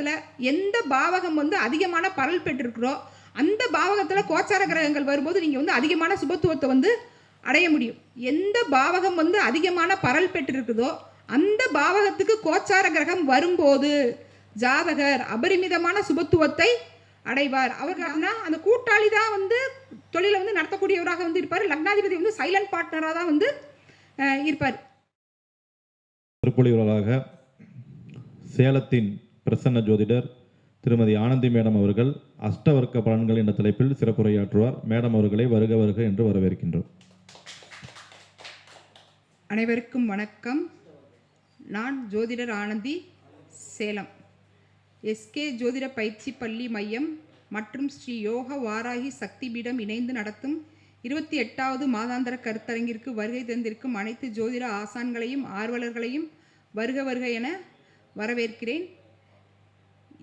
ஜாதகத்தில் எந்த பாவகம் வந்து அதிகமான பலன் பெற்றிருக்கிறோ அந்த பாவகத்தில் கோச்சார கிரகங்கள் வரும்போது நீங்கள் வந்து அதிகமான சுபத்துவத்தை வந்து அடைய முடியும். எந்த பாவகம் வந்து அதிகமான பரல் பெற்றிருக்குதோ அந்த பாவகத்துக்கு கோச்சார கிரகம் வரும்போது ஜாதகர் அபரிமிதமான சுபத்துவத்தை அடைவார். அவர்கள்னா அந்த கூட்டாளி தான் வந்து தொழிலை வந்து நடத்தக்கூடியவராக வந்து இருப்பார். லக்னாதிபதி வந்து சைலண்ட் பார்ட்னராக தான் வந்து இருப்பார். திருப்பொழிவராக சேலத்தின் பிரசன்ன ஜோதிடர் திருமதி ஆனந்தி மேடம் அவர்கள் அஷ்டவர்க்க பலன்கள் என்ற தலைப்பில் சிறப்புரையாற்றுவார். மேடம் அவர்களை வருக வருக என்று வரவேற்கின்றோம். அனைவருக்கும் வணக்கம். நான் ஜோதிடர் ஆனந்தி, சேலம். எஸ்கே ஜோதிட பயிற்சி பள்ளி மையம் மற்றும் ஸ்ரீ யோக வாராகி சக்தி பீடம் இணைந்து நடத்தும் 28வது மாதாந்திர கருத்தரங்கிற்கு வருகை தந்திருக்கும் அனைத்து ஜோதிட ஆசான்களையும் ஆர்வலர்களையும் வருக வருக என வரவேற்கிறேன்.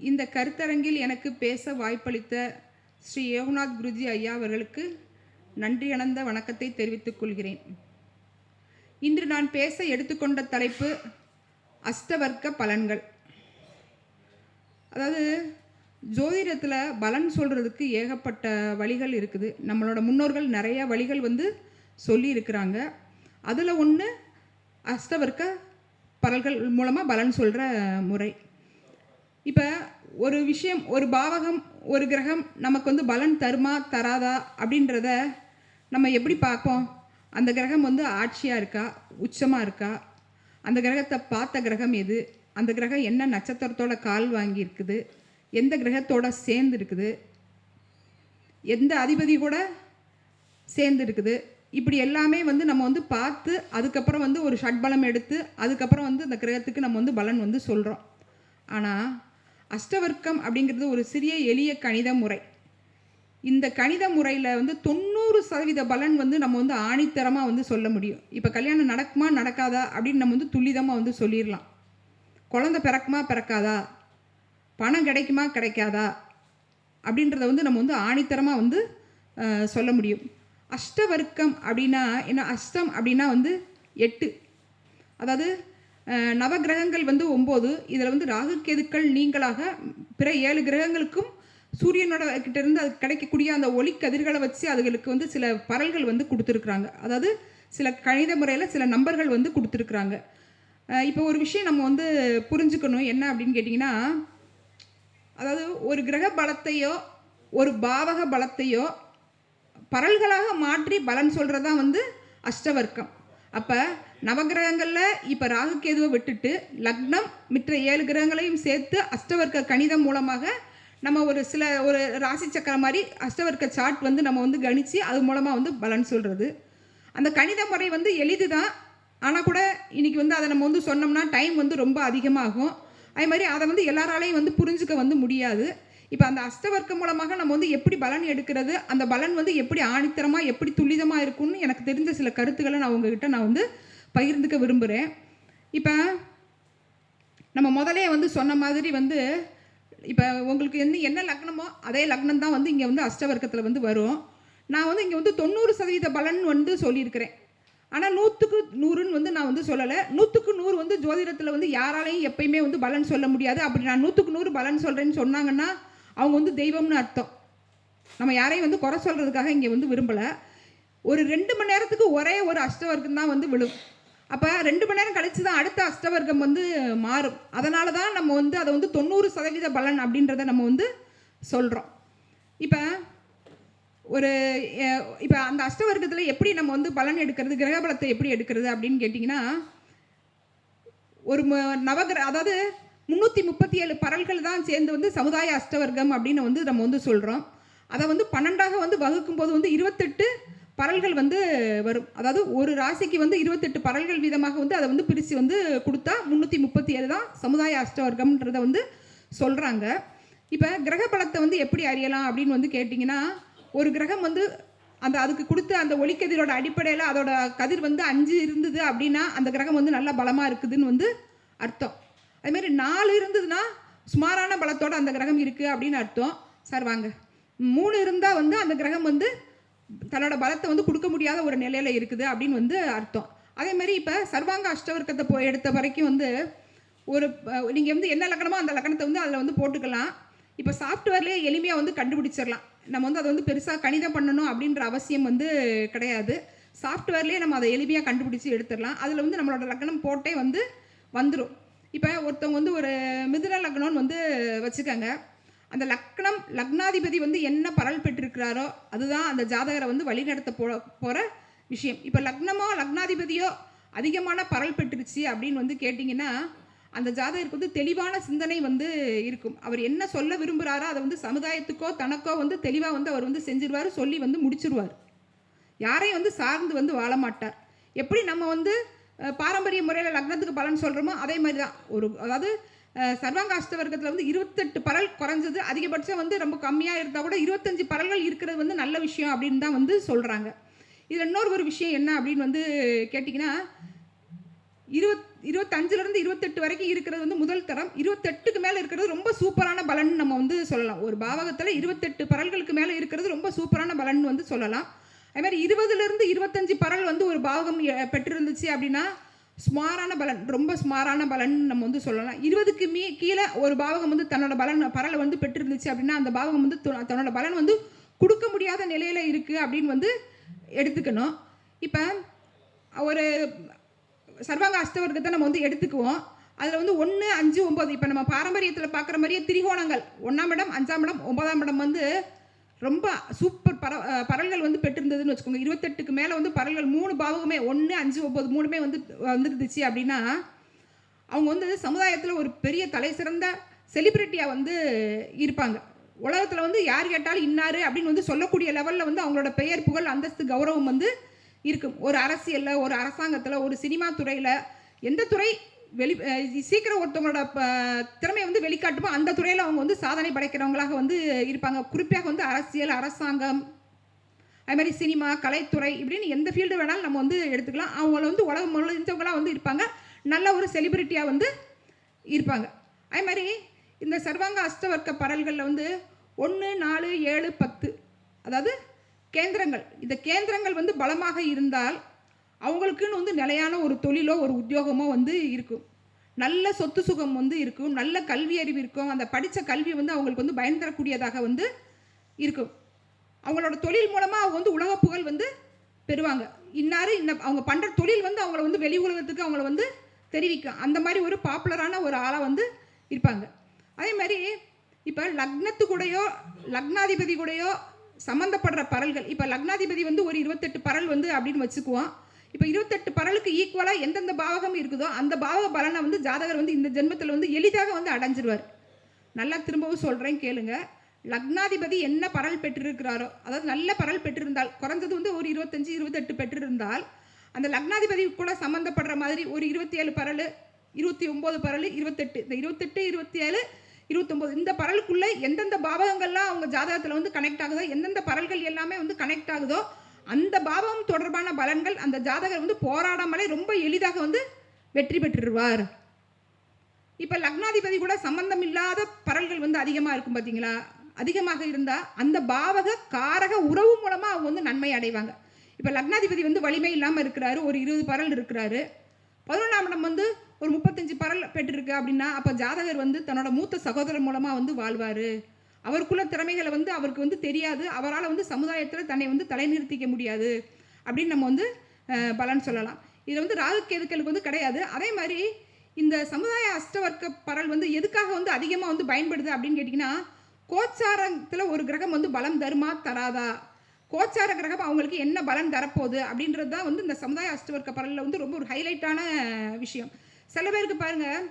இந்த கருத்தரங்கில் எனக்கு பேச வாய்ப்பளித்த ஸ்ரீ யோகநாத் குருஜி ஐயா அவர்களுக்கு நன்றி கலந்த வணக்கத்தை தெரிவித்துக் கொள்கிறேன். இன்று நான் பேச எடுத்துக்கொண்ட தலைப்பு அஷ்டவர்க்க பலன்கள். அதாவது ஜோதிடத்தில் பலன் சொல்கிறதுக்கு ஏகப்பட்ட வழிகள் இருக்குது. நம்மளோட முன்னோர்கள் நிறைய வழிகள் வந்து சொல்லி இருக்கிறாங்க. அதில் ஒன்று அஷ்டவர்க்க பலன்கள் மூலமாக பலன் சொல்கிற முறை. இப்போ ஒரு விஷயம், ஒரு பாவகம், ஒரு கிரகம் நமக்கு வந்து பலன் தருமா தராதா அப்படின்றத நம்ம எப்படி பார்ப்போம்? அந்த கிரகம் வந்து ஆட்சியாக இருக்கா, உச்சமாக இருக்கா, அந்த கிரகத்தை பார்த்த கிரகம் எது, அந்த கிரகம் என்ன நட்சத்திரத்தோட கால் வாங்கி இருக்குது, எந்த கிரகத்தோட சேர்ந்து இருக்குது, எந்த அதிபதி கூட சேர்ந்து இருக்குது, இப்படி எல்லாமே வந்து நம்ம வந்து பார்த்து அதுக்கப்புறம் வந்து ஒரு ஷட்பலம் எடுத்து அதுக்கப்புறம் வந்து அந்த கிரகத்துக்கு நம்ம வந்து பலன் வந்து சொல்கிறோம். ஆனால் அஷ்டவர்க்கம் அப்படிங்கிறது ஒரு சிறிய எளிய கணித முறை. இந்த கணித முறையில் வந்து 90% பலன் வந்து நம்ம வந்து ஆணித்தரமாக வந்து சொல்ல முடியும். இப்போ கல்யாணம் நடக்குமா நடக்காதா அப்படின்னு நம்ம வந்து துல்லிதமாக வந்து சொல்லிடலாம். குழந்தை பிறக்குமா பிறக்காதா, பணம் கிடைக்குமா கிடைக்காதா அப்படின்றத வந்து நம்ம வந்து ஆணித்தரமாக வந்து சொல்ல முடியும். அஷ்டவர்க்கம் அப்படின்னா என்ன? அஷ்டம் அப்படின்னா வந்து 8, அதாவது நவகிரகங்கள் வந்து 9. இதில் வந்து ராகு கேதுக்கள் நீங்களாக பிற 7 கிரகங்களுக்கும் சூரியனோட கிட்டேருந்து அது கிடைக்கக்கூடிய அந்த ஒளி கதிர்களை வச்சு அதுகளுக்கு வந்து சில பரல்கள் வந்து கொடுத்துருக்குறாங்க. அதாவது சில கணித முறையில் சில நம்பர்கள் வந்து கொடுத்துருக்குறாங்க. இப்போ ஒரு விஷயம் நம்ம வந்து புரிஞ்சுக்கணும். என்ன அப்படின்னு கேட்டிங்கன்னா, அதாவது ஒரு கிரக பலத்தையோ ஒரு பாவக பலத்தையோ பரல்களாக மாற்றி பலன் சொல்கிறது தான் வந்து அஷ்டவர்க்கம். அப்போ நவகிரகங்களில் இப்போ ராகு கேதுவை விட்டுட்டு லக்னம் மற்ற 7 கிரகங்களையும் சேர்த்து அஷ்டவர்க்க கணிதம் மூலமாக நம்ம ஒரு ராசி சக்கரம் மாதிரி அஷ்டவர்க்க சார்ட் வந்து நம்ம வந்து கணித்து அது மூலமாக வந்து பலன் சொல்கிறது. அந்த கணித முறை வந்து எளிது தான். ஆனால் கூட இன்றைக்கி வந்து அதை நம்ம வந்து சொன்னோம்னா டைம் வந்து ரொம்ப அதிகமாகும். அதே மாதிரி அதை வந்து எல்லாராலையும் வந்து புரிஞ்சுக்க வந்து முடியாது. இப்போ அந்த அஷ்டவர்க்கம் மூலமாக நம்ம வந்து எப்படி பலன் எடுக்கிறது, அந்த பலன் வந்து எப்படி ஆணித்தரமாக எப்படி துல்லிதமாக இருக்கும்னு எனக்கு தெரிஞ்ச சில கருத்துக்களை நான் உங்ககிட்ட நான் வந்து பகிர்ந்துக்க விரும்புகிறேன். இப்போ நம்ம முதலே வந்து சொன்ன மாதிரி வந்து இப்போ உங்களுக்கு என்ன லக்னமோ அதே லக்னம் தான் வந்து இங்கே வந்து அஷ்டவர்க்கத்தில் வந்து வரும். நான் வந்து இங்கே வந்து 90% பலன் வந்து சொல்லியிருக்கிறேன். ஆனால் 100க்கு 100ன்னு வந்து நான் வந்து சொல்லலை. 100க்கு 100 வந்து ஜோதிடத்தில் வந்து யாராலையும் எப்பயுமே வந்து பலன் சொல்ல முடியாது. அப்படி நான் 100க்கு 100 பலன் சொல்கிறேன்னு சொன்னாங்கன்னா அவங்க வந்து தெய்வம்னு அர்த்தம். நம்ம யாரையும் வந்து குறை சொல்கிறதுக்காக இங்கே வந்து விரும்பலை. ஒரு 2 மணி நேரத்துக்கு ஒரே ஒரு அஷ்டவர்க்கம் தான் வந்து விழும். அப்போ 2 மணி நேரம் கழித்து தான் அடுத்த அஷ்டவர்க்கம் வந்து மாறும். அதனால தான் நம்ம வந்து அதை வந்து 90% பலன் அப்படின்றத நம்ம வந்து சொல்கிறோம். இப்போ அந்த அஷ்டவர்க்கத்தில் எப்படி நம்ம வந்து பலன் எடுக்கிறது, கிரகபலத்தை எப்படி எடுக்கிறது அப்படின்னு கேட்டிங்கன்னா, ஒரு அதாவது 337 பரல்கள் தான் சேர்ந்து வந்து சமுதாய அஷ்டவர்க்கம் அப்படின்னு வந்து நம்ம வந்து சொல்கிறோம். அதை வந்து 12ஆக வந்து வகுக்கும்போது வந்து 28 பரல்கள் வந்து வரும். அதாவது ஒரு ராசிக்கு வந்து 28 பரல்கள் வீதமாக வந்து அதை வந்து பிரித்து வந்து கொடுத்தா 337 தான் சமுதாய அஷ்டவர்க்கம்ன்றதை வந்து சொல்கிறாங்க. இப்போ கிரக பலத்தை வந்து எப்படி அறியலாம் அப்படின்னு வந்து கேட்டிங்கன்னா, ஒரு கிரகம் வந்து அதுக்கு கொடுத்த அந்த ஒளிக்கதிரோட அடிப்படையில் அதோட கதிர் வந்து 5 இருந்தது அப்படின்னா அந்த கிரகம் வந்து நல்லா பலமாக இருக்குதுன்னு வந்து அர்த்தம். அதுமாரி 4 இருந்ததுன்னா சுமாரான பலத்தோடு அந்த கிரகம் இருக்குது அப்படின்னு அர்த்தம். சார் வாங்க. 3 இருந்தால் வந்து அந்த கிரகம் வந்து தன்னோட பலத்தை வந்து கொடுக்க முடியாத ஒரு நிலையில் இருக்குது அப்படின்னு வந்து அர்த்தம். அதேமாதிரி இப்போ சர்வாங்க அஷ்டவர்க்கத்தை எடுத்த வரைக்கும் வந்து ஒரு நீங்கள் வந்து என்ன லக்கணமோ அந்த லக்கணத்தை வந்து அதில் வந்து போட்டுக்கலாம். இப்போ சாஃப்ட்வேர்லேயே எளிமையாக வந்து கண்டுபிடிச்சிடலாம். நம்ம வந்து அதை வந்து பெருசாக கணிதம் பண்ணணும் அப்படின்ற அவசியம் வந்து கிடையாது. சாஃப்ட்வேர்லேயே நம்ம அதை எளிமையாக கண்டுபிடிச்சி எடுத்துடலாம். அதில் வந்து நம்மளோட லக்கணம் போட்டே வந்து வந்துடும். இப்போ ஒருத்தவங்க வந்து ஒரு மிதுன லக்னம்னு வந்து வச்சுக்கோங்க. அந்த லக்னம் லக்னாதிபதி வந்து என்ன பரல் பெற்றிருக்கிறாரோ அதுதான் அந்த ஜாதகரை வந்து வழிநடத்த போகிற விஷயம். இப்போ லக்னமோ லக்னாதிபதியோ அதிகமான பரல் பெற்றுருச்சு அப்படின்னு வந்து கேட்டிங்கன்னா அந்த ஜாதகருக்கு வந்து தெளிவான சிந்தனை வந்து இருக்கும். அவர் என்ன சொல்ல விரும்புகிறாரோ அதை வந்து சமுதாயத்துக்கோ தனக்கோ வந்து தெளிவாக வந்து அவர் வந்து செஞ்சிருவார், சொல்லி வந்து முடிச்சிருவார். யாரையும் வந்து சார்ந்து வந்து வாழ மாட்டார். எப்படி நம்ம வந்து பாரம்பரிய முறையில் லக்னத்துக்கு பலன் சொல்கிறோமோ அதே மாதிரி தான். அதாவது சர்வாங்க அஷ்டவர்க்கத்தில் வந்து 28 பரல் குறைஞ்சது, அதிகபட்சம் வந்து ரொம்ப கம்மியாக இருந்தால் கூட 25 பரல்கள் இருக்கிறது வந்து நல்ல விஷயம் அப்படின்னு தான் வந்து சொல்கிறாங்க. இதில் இன்னொரு ஒரு விஷயம் என்ன அப்படின்னு வந்து கேட்டிங்கன்னா 25லேருந்து 28 வரைக்கும் இருக்கிறது வந்து முதல் தரம். 28க்கு மேலே இருக்கிறது ரொம்ப சூப்பரான பலன் நம்ம வந்து சொல்லலாம். ஒரு பாவகத்தில் 28 பரல்களுக்கு மேலே இருக்கிறது ரொம்ப சூப்பரான பலன் வந்து சொல்லலாம். அது மாதிரி 20லேருந்து 25 பரல் வந்து ஒரு பாவகம் பெற்றிருந்துச்சு அப்படின்னா ஸ்மாரான பலன், ரொம்ப ஸ்மாரான பலன் நம்ம வந்து சொல்லலாம். 20க்கு கீழே ஒரு பாவகம் வந்து தன்னோட பரலை வந்து பெற்றிருந்துச்சு அப்படின்னா அந்த பாவகம் வந்து தன்னோட பலன் வந்து கொடுக்க முடியாத நிலையில் இருக்குது அப்படின்னு வந்து எடுத்துக்கணும். இப்போ ஒரு சர்வாங்க அஷ்டவர்க்கத்தை நம்ம வந்து எடுத்துக்குவோம். அதில் வந்து 1, 5, 9 இப்போ நம்ம பாரம்பரியத்தில் பார்க்குற மாதிரியே திரிகோணங்கள் 1ஆம் இடம், 5ஆம் இடம், 9ஆம் இடம் வந்து ரொம்ப சூப்பர் பரல்கள் வந்து பெற்றிருந்ததுன்னு வச்சுக்கோங்க. 28க்கு மேலே வந்து பரல்கள் 3 பாவகமே 1, 5, 9 3மே வந்து வந்துருந்துச்சு அப்படின்னா அவங்க வந்து சமுதாயத்தில் ஒரு பெரிய தலை சிறந்த செலிப்ரிட்டியாக வந்து இருப்பாங்க. உலகத்தில் வந்து யார் கேட்டாலும் இன்னாரு அப்படின்னு வந்து சொல்லக்கூடிய லெவலில் வந்து அவங்களோட பெயர் புகழ் அந்தஸ்து கௌரவம் வந்து இருக்கும். ஒரு அரசியலில், ஒரு அரசாங்கத்தில், ஒரு சினிமா துறையில், எந்த துறை சீக்கிரம் ஒருத்தவங்களோட திறமையை வந்து வெளிக்காட்டுமோ அந்த துறையில் அவங்க வந்து சாதனை படைக்கிறவங்களாக வந்து இருப்பாங்க. குறிப்பாக வந்து அரசியல், அரசாங்கம், அது மாதிரி சினிமா, கலைத்துறை இப்படின்னு எந்த ஃபீல்டு வேணாலும் நம்ம வந்து எடுத்துக்கலாம். அவங்கள வந்து உலகம் முழுந்தவங்களாக வந்து இருப்பாங்க. நல்ல ஒரு செலிபிரிட்டியாக வந்து இருப்பாங்க. அது மாதிரி இந்த சர்வாங்க அஷ்டவர்க்க பரல்களில் வந்து 1, 4, 7, 10 அதாவது கேந்திரங்கள். இந்த கேந்திரங்கள் வந்து பலமாக இருந்தால் அவங்களுக்குன்னு வந்து நிலையான ஒரு தொழிலோ ஒரு உத்தியோகமோ வந்து இருக்கும். நல்ல சொத்து சுகம் வந்து இருக்கும், நல்ல கல்வி அறிவு இருக்கும். அந்த படித்த கல்வி வந்து அவங்களுக்கு வந்து பயன் தரக்கூடியதாக வந்து இருக்கும். அவங்களோட தொழில் மூலமாக அவங்க வந்து உலக புகழ் வந்து பெறுவாங்க. அவங்க பண்ணுற தொழில் வந்து அவங்கள வந்து வெளி உலகத்துக்கு அவங்கள வந்து தெரிவிக்கும். அந்த மாதிரி ஒரு பாப்புலரான ஒரு ஆளாக வந்து இருப்பாங்க. அதே மாதிரி இப்போ லக்னத்துக்கூடையோ லக்னாதிபதி கூடையோ சம்மந்தப்படுற பரல்கள், இப்போ லக்னாதிபதி வந்து ஒரு 28 பரல் வந்து அப்படின்னு வச்சுக்குவோம். இப்போ 28 பரலுக்கு ஈக்குவலாக எந்தெந்த பாவகம் இருக்குதோ அந்த பாவக பலனை வந்து ஜாதகர் வந்து இந்த ஜென்மத்தில் வந்து எளிதாக வந்து அடைஞ்சிருவார். நல்லா திரும்பவும் சொல்கிறேன் கேளுங்க. லக்னாதிபதி என்ன பரல் பெற்றிருக்கிறாரோ, அதாவது நல்ல பரல் பெற்றிருந்தால், குறைஞ்சது வந்து ஒரு 25, 28 பெற்றிருந்தால் அந்த லக்னாதிபதி கூட சம்மந்தப்படுற மாதிரி ஒரு 27 பரல், 29 பரல், 28 இந்த 28, 27, 29 இந்த பரலுக்குள்ளே எந்தெந்த பாவகங்கள்லாம் அவங்க ஜாதகத்தில் வந்து கனெக்ட் ஆகுதோ, எந்தெந்த பரல்கள் எல்லாமே வந்து கனெக்ட் ஆகுதோ அந்த பாவம் தொடர்பான பலன்கள் அந்த ஜாதகர் வந்து போராடாமலே ரொம்ப எளிதாக வந்து வெற்றி பெற்றுருவார். இப்போ லக்னாதிபதி கூட சம்பந்தம் இல்லாத பரல்கள் வந்து அதிகமாக இருக்கும் பார்த்தீங்களா? அதிகமாக இருந்தால் அந்த பாவக காரக உறவு மூலமாக அவங்க வந்து நன்மை அடைவாங்க. இப்போ லக்னாதிபதி வந்து வலிமை இல்லாமல் இருக்கிறாரு, ஒரு 20 பரல் இருக்கிறாரு. 11ஆம் இடம் வந்து ஒரு 35 பரல் பெற்றிருக்கு அப்படின்னா அப்போ ஜாதகர் வந்து தன்னோட மூத்த சகோதரர் மூலமாக வந்து வாழ்வார். அவருக்குள்ள திறமைகளை வந்து அவருக்கு வந்து தெரியாது, அவரால் வந்து சமுதாயத்தில் தன்னை வந்து தலைநிறுத்திக்க முடியாது அப்படின்னு நம்ம வந்து பலன் சொல்லலாம். இதில் வந்து ராகு கேதுக்களுக்கு வந்து கிடையாது. அதே மாதிரி இந்த சமுதாய அஷ்டவர்க்க பரல் வந்து எதுக்காக வந்து அதிகமாக வந்து பயன்படுது அப்படின்னு கேட்டிங்கன்னா, கோச்சாரத்தில் ஒரு கிரகம் வந்து பலம் தருமா தராதா, கோச்சார கிரகம் அவங்களுக்கு என்ன பலன் தரப்போகுது அப்படின்றது தான் வந்து இந்த சமுதாய அஷ்டவர்க்க பரலில் வந்து ரொம்ப ஒரு ஹைலைட்டான விஷயம். சில பேருக்கு பாருங்கள்,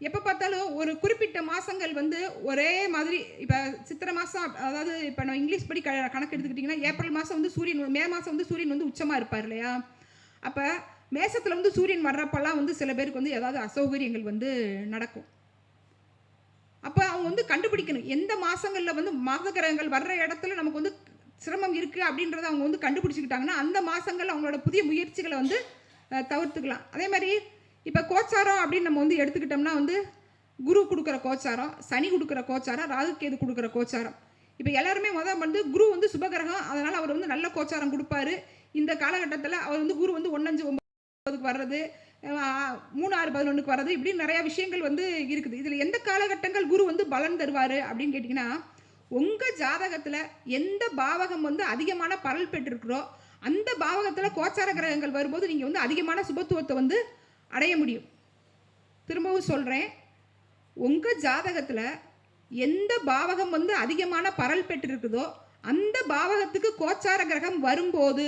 எப்போ பார்த்தாலும் ஒரு குறிப்பிட்ட மாதங்கள் வந்து ஒரே மாதிரி, இப்போ சித்திரை மாதம், அதாவது இப்போ நான் இங்கிலீஷ் படி கணக்கு எடுத்துக்கிட்டிங்கன்னா ஏப்ரல் மாதம் வந்து சூரியன், மே மாதம் வந்து சூரியன் வந்து உச்சமாக இருப்பார் இல்லையா? அப்போ மேசத்தில் வந்து சூரியன் வர்றப்பெல்லாம் வந்து சில பேருக்கு வந்து ஏதாவது அசௌகரியங்கள் வந்து நடக்கும். அப்போ அவங்க வந்து கண்டுபிடிக்கணும் எந்த மாதங்களில் வந்து மாத கிரகங்கள் வர்ற இடத்துல நமக்கு வந்து சிரமம் இருக்குது அப்படின்றத அவங்க வந்து கண்டுபிடிச்சிக்கிட்டாங்கன்னா அந்த மாதங்கள் அவங்களோட புதிய முயற்சிகளை வந்து தவிர்த்துக்கலாம். அதே மாதிரி இப்போ கோச்சாரம் அப்படின்னு நம்ம வந்து எடுத்துக்கிட்டோம்னா வந்து குரு கொடுக்குற கோச்சாரம், சனி கொடுக்குற கோச்சாரம், ராகு கேது கொடுக்குற கோச்சாரம். இப்போ எல்லாருமே வந்து குரு வந்து சுபகிரகம், அதனால் அவர் வந்து நல்ல கோச்சாரம் கொடுப்பாரு. இந்த காலகட்டத்தில் அவர் வந்து குரு வந்து 1, 5, 9 11க்கு வர்றது, 3, 6, 11க்கு வர்றது, இப்படி நிறையா விஷயங்கள் வந்து இருக்குது. இதில் எந்த காலகட்டங்கள் குரு வந்து பலன் தருவார் அப்படின்னு கேட்டிங்கன்னா, உங்கள் ஜாதகத்தில் எந்த பாவகம் வந்து அதிகமான பலன் பெற்றிருக்கிறோ அந்த பாவகத்தில் கோச்சார கிரகங்கள் வரும்போது நீங்கள் வந்து அதிகமான சுபத்துவத்தை வந்து அடைய முடியும். திரும்பவும் சொல்கிறேன், உங்கள் ஜாதகத்தில் எந்த பாவகம் வந்து அதிகமான பரல் பெற்றிருக்குதோ அந்த பாவகத்துக்கு கோச்சார கிரகம் வரும்போது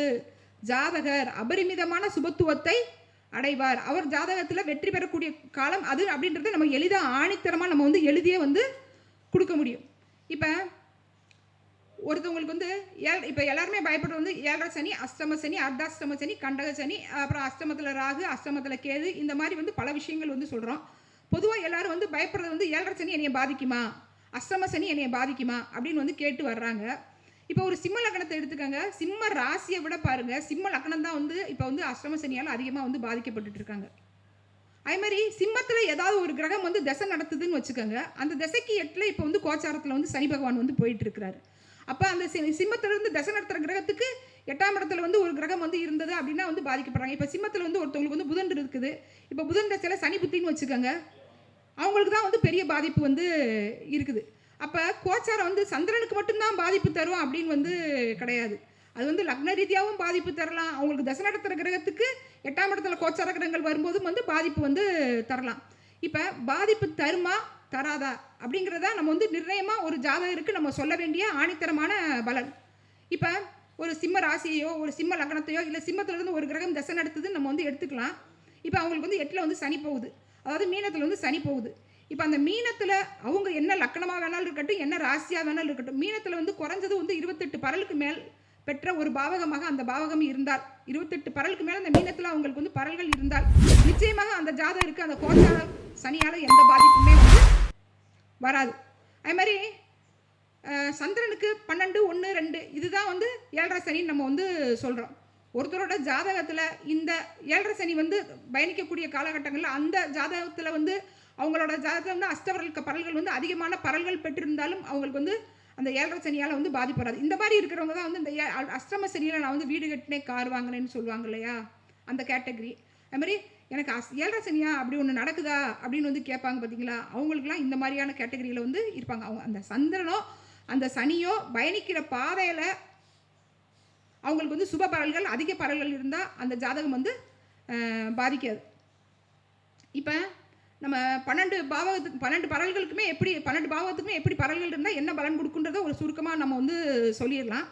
ஜாதகர் அபரிமிதமான சுபத்துவத்தை அடைவார். அவர் ஜாதகத்தில் வெற்றி பெறக்கூடிய காலம் அது அப்படின்றத நம்ம எளிதாக ஆணித்தரமாக நம்ம வந்து எழுதியே வந்து கொடுக்க முடியும். இப்போ ஒருத்தவங்களுக்கு வந்து இப்போ எல்லாருமே பயப்படுறது வந்து 7ரை சனி, அஷ்டம சனி, அர்த்தாஷ்டம சனி, கண்டக சனி, அப்புறம் அஷ்டமத்தில் ராகு, அஷ்டமத்தில் கேது, இந்த மாதிரி வந்து பல விஷயங்கள் வந்து சொல்கிறோம். பொதுவாக எல்லாரும் வந்து பயப்படுறது வந்து 7ரை சனி என்னைய பாதிக்குமா, அஷ்டம சனி என்னைய பாதிக்குமா அப்படின்னு வந்து கேட்டு வர்றாங்க. இப்போ ஒரு சிம்ம லக்னத்தை எடுத்துக்கோங்க. சிம்ம ராசியை விட பாருங்கள், சிம்ம லக்னம் தான் வந்து இப்போ வந்து அஷ்டம சனியால் அதிகமாக வந்து பாதிக்கப்பட்டு இருக்காங்க. அதே மாதிரி சிம்மத்தில் ஏதாவது ஒரு கிரகம் வந்து திசை நடத்துதுன்னு வச்சுக்கோங்க. அந்த திசைக்கு 8ல் இப்போ வந்து கோச்சாரத்தில் வந்து சனி பகவான் வந்து போயிட்டு இருக்கிறாரு. அப்போ அந்த சிம்மத்திலிருந்து திசை நடத்துகிற கிரகத்துக்கு 8ஆம் இடத்துல வந்து ஒரு கிரகம் வந்து இருந்தது அப்படின்னா வந்து பாதிக்கப்படுறாங்க. இப்போ சிம்மத்தில் வந்து ஒருத்தவங்களுக்கு வந்து புதன் இருக்குது. இப்போ புதன் திசையில் சனி புத்தின்னு வச்சுக்கோங்க, அவங்களுக்கு தான் வந்து பெரிய பாதிப்பு வந்து இருக்குது. அப்போ கோச்சாரம் வந்து சந்திரனுக்கு மட்டும்தான் பாதிப்பு தரும் அப்படின்னு வந்து கிடையாது. அது வந்து லக்ன ரீதியாகவும் பாதிப்பு தரலாம். அவங்களுக்கு தசை நடத்துகிற கிரகத்துக்கு 8ஆம் இடத்துல கோச்சார கிரகங்கள் வரும்போதும் வந்து பாதிப்பு வந்து தரலாம். இப்போ பாதிப்பு தருமா தராதா அப்படிங்கிறதா நம்ம வந்து நிர்ணயமாக ஒரு ஜாதகருக்கு நம்ம சொல்ல வேண்டிய ஆணித்தரமான பலன். இப்போ ஒரு சிம்ம ராசியையோ ஒரு சிம்ம லக்னத்தையோ இல்லை சிம்மத்திலிருந்து ஒரு கிரகம் தசை நடத்துதுன்னு நம்ம வந்து எடுத்துக்கலாம். இப்போ அவங்களுக்கு வந்து 8ல் வந்து சனி போகுது, அதாவது மீனத்தில் வந்து சனி போகுது. இப்போ அந்த மீனத்தில் அவங்க என்ன லக்கணமாக வேணாலும் இருக்கட்டும், என்ன ராசியாக வேணாலும் இருக்கட்டும், மீனத்தில் வந்து குறைஞ்சது வந்து 28 பரலுக்கு மேல் பெற்ற ஒரு பாவகமாக அந்த பாவகம் இருந்தால், 28 பரலுக்கு மேலே அந்த மீனத்தில் அவங்களுக்கு வந்து பரல்கள் இருந்தால் நிச்சயமாக அந்த ஜாதகருக்கு அந்த கோச்சார சனியால் எந்த பாதிப்புமே வந்து வராது. அது மாதிரி சந்திரனுக்கு 12, 1, 2 இதுதான் வந்து 7ரை சனின்னு நம்ம வந்து சொல்கிறோம். ஒருத்தரோட ஜாதகத்தில் இந்த 7ரை சனி வந்து பயணிக்கக்கூடிய காலகட்டங்களில் அந்த ஜாதகத்தில் வந்து அவங்களோட ஜாதகத்தில் வந்து அஷ்டவர்களுக்கு பரல்கள் வந்து அதிகமான பரல்கள் பெற்றிருந்தாலும் அவங்களுக்கு வந்து அந்த 7ரை சனியால் வந்து பாதிப்படாது. இந்த மாதிரி இருக்கிறவங்க தான் வந்து இந்த அஷ்டம சனியில் நான் வந்து வீடு கட்டினேன் கார் வாங்கினேன்னு சொல்லுவாங்க இல்லையா, அந்த கேட்டகரி. அது மாதிரி எனக்கு 7ரை சனியா அப்படி ஒன்று நடக்குதா அப்படின்னு வந்து கேட்பாங்க பார்த்தீங்களா, அவங்களுக்குலாம் இந்த மாதிரியான கேட்டகரியில் வந்து இருப்பாங்க. அவங்க அந்த சந்திரனோ அந்த சனியோ பயணிக்கிற பாதையில் அவங்களுக்கு வந்து சுப பரல்கள் அதிக பரல்கள் இருந்தால் அந்த ஜாதகம் வந்து பாதிக்காது. இப்போ நம்ம 12 பாவகத்துக்கு 12 பரல்களுக்குமே எப்படி 12 பாவகத்துக்குமே எப்படி பரல்கள் இருந்தால் என்ன பலன் கொடுக்குன்றதை ஒரு சுருக்கமாக நம்ம வந்து சொல்லிடலாம்.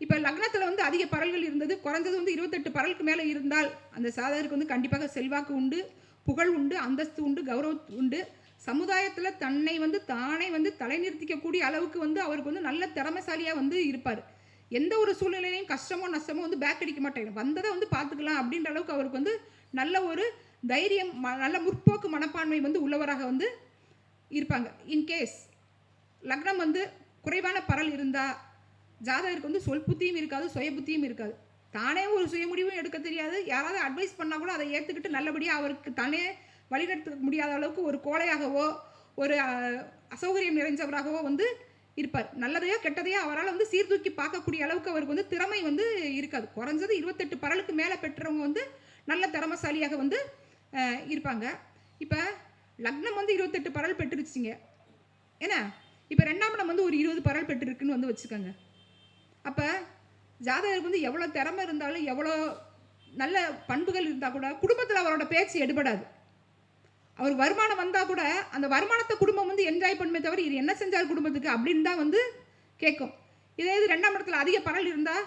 இப்போ லக்னத்தில் வந்து அதிக பரல்கள் இருந்தது, குறைஞ்சது வந்து 28 பரலுக்கு மேலே இருந்தால் அந்த சாதகருக்கு வந்து கண்டிப்பாக செல்வாக்கு உண்டு, புகழ் உண்டு, அந்தஸ்து உண்டு, கௌரவம் உண்டு. சமுதாயத்தில் தன்னை வந்து தானே வந்து தலைநிறுத்திக்கக்கூடிய அளவுக்கு வந்து அவருக்கு வந்து நல்ல திறமைசாலியாக வந்து இருப்பார். எந்த ஒரு சூழ்நிலையும் கஷ்டமோ நஷ்டமோ வந்து பேக் அடிக்க மாட்டேங்க, வந்ததை வந்து பார்த்துக்கலாம் அப்படின்ற அளவுக்கு அவருக்கு வந்து நல்ல ஒரு தைரியம், நல்ல முற்போக்கு மனப்பான்மை வந்து உள்ளவராக வந்து இருப்பாங்க. இன்கேஸ் லக்னம் வந்து குறைவான பரல் இருந்தால் ஜாதகருக்கு வந்து சொல் புத்தியும் இருக்காது, சுய புத்தியும் இருக்காது. தானே ஒரு சுய முடிவும் எடுக்க தெரியாது. யாராவது அட்வைஸ் பண்ணால் கூட அதை ஏற்றுக்கிட்டு நல்லபடியாக அவருக்கு தானே வழிநடத்த முடியாத அளவுக்கு ஒரு கோழையாகவோ ஒரு அசௌகரியம் நிறைஞ்சவராகவோ வந்து இருப்பார். நல்லதையோ கெட்டதையோ அவரால் வந்து சீர்தூக்கி பார்க்கக்கூடிய அளவுக்கு அவருக்கு வந்து திறமை வந்து இருக்காது. குறைஞ்சது 28 பரலுக்கு மேலே பெற்றவங்க வந்து நல்ல திறமைசாலியாக வந்து இருப்பாங்க. இப்போ லக்னம் வந்து 28 பரல் பெற்றுருச்சிங்க, ஏன்னா இப்போ 2ஆம் இடம் வந்து ஒரு 20 பரல் பெற்றிருக்குன்னு வந்து வச்சுக்கோங்க. அப்போ ஜாதகருக்கு வந்து எவ்வளோ திறமை இருந்தாலும் எவ்வளோ நல்ல பண்புகள் இருந்தால் கூட குடும்பத்தில் அவரோட பேச்சு எடுபடாது. அவர் வருமானம் வந்தால் கூட அந்த வருமானத்தை குடும்பம் வந்து என்ஜாய் பண்ணுமே தவிர இது என்ன செஞ்சார் குடும்பத்துக்கு அப்படின்னு தான் வந்து கேட்கும். இதே இது 2ஆம் இடத்துல அதிக பரல் இருந்தால்